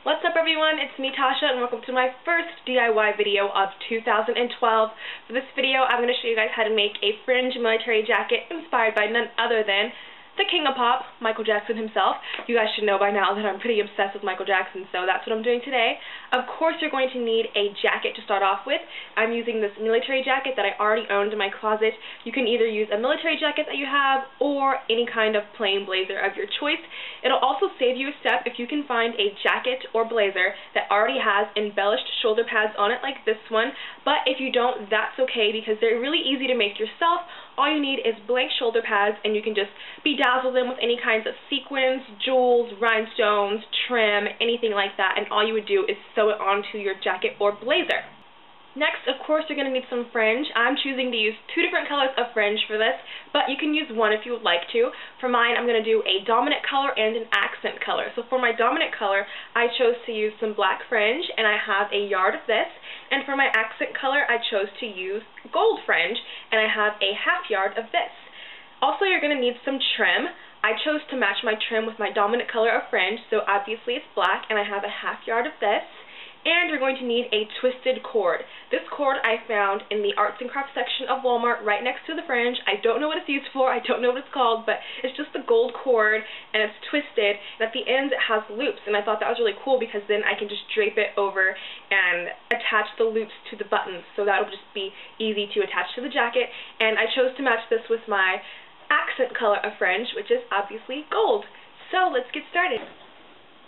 What's up everyone, it's me Tasha and welcome to my first DIY video of 2012. For this video I'm going to show you guys how to make a fringe military jacket inspired by none other than the king of pop, Michael Jackson himself. You guys should know by now that I'm pretty obsessed with Michael Jackson, so that's what I'm doing today. Of course you're going to need a jacket to start off with. I'm using this military jacket that I already owned in my closet. You can either use a military jacket that you have or any kind of plain blazer of your choice. It'll also save you a step if you can find a jacket or blazer that already has embellished shoulder pads on it like this one, but if you don't, that's okay because they're really easy to make yourself. All you need is blank shoulder pads and you can just bedazzle them with any kinds of sequins, jewels, rhinestones, trim, anything like that, and all you would do is sew it onto your jacket or blazer. Next, of course, you're going to need some fringe. I'm choosing to use two different colors of fringe for this, but you can use one if you would like to. For mine, I'm going to do a dominant color and an accent color. So for my dominant color, I chose to use some black fringe, and I have a yard of this. And for my accent color, I chose to use gold fringe, and I have a half yard of this. Also, you're going to need some trim. I chose to match my trim with my dominant color of fringe, so obviously it's black, and I have a half yard of this. And you're going to need a twisted cord. This cord I found in the arts and crafts section of Walmart right next to the fringe. I don't know what it's used for, I don't know what it's called, but it's just a gold cord and it's twisted, and at the ends it has loops, and I thought that was really cool because then I can just drape it over and attach the loops to the buttons, so that'll just be easy to attach to the jacket. And I chose to match this with my accent color of fringe, which is obviously gold. So let's get started.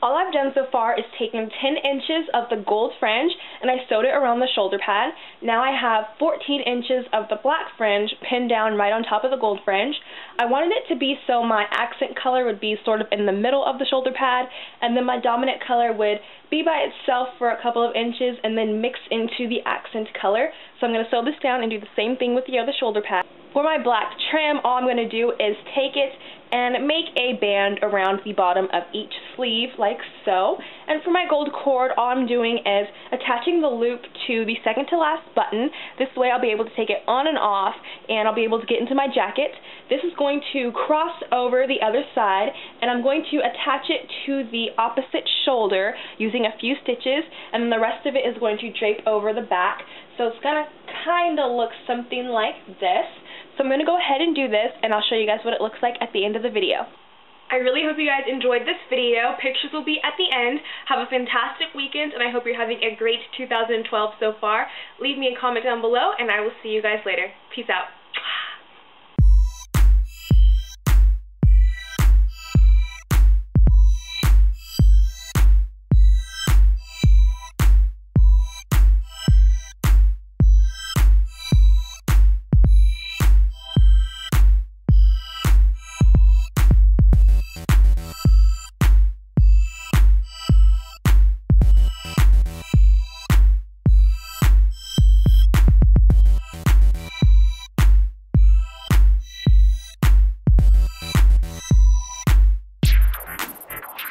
All I've done so far is taken 10 inches of the gold fringe and I sewed it around the shoulder pad. Now I have 14 inches of the black fringe pinned down right on top of the gold fringe. I wanted it to be so my accent color would be sort of in the middle of the shoulder pad, and then my dominant color would be by itself for a couple of inches and then mix into the accent color. So I'm going to sew this down and do the same thing with the other shoulder pad. For my black trim, all I'm going to do is take it and make a band around the bottom of each sleeve like so. And for my gold cord, all I'm doing is attaching the loop to the second to last button. This way I'll be able to take it on and off and I'll be able to get into my jacket. This is going to cross over the other side and I'm going to attach it to the opposite shoulder using a few stitches, and then the rest of it is going to drape over the back. So it's going to kind of look something like this. So I'm going to go ahead and do this, and I'll show you guys what it looks like at the end of the video. I really hope you guys enjoyed this video. Pictures will be at the end. Have a fantastic weekend, and I hope you're having a great 2012 so far. Leave me a comment down below, and I will see you guys later. Peace out.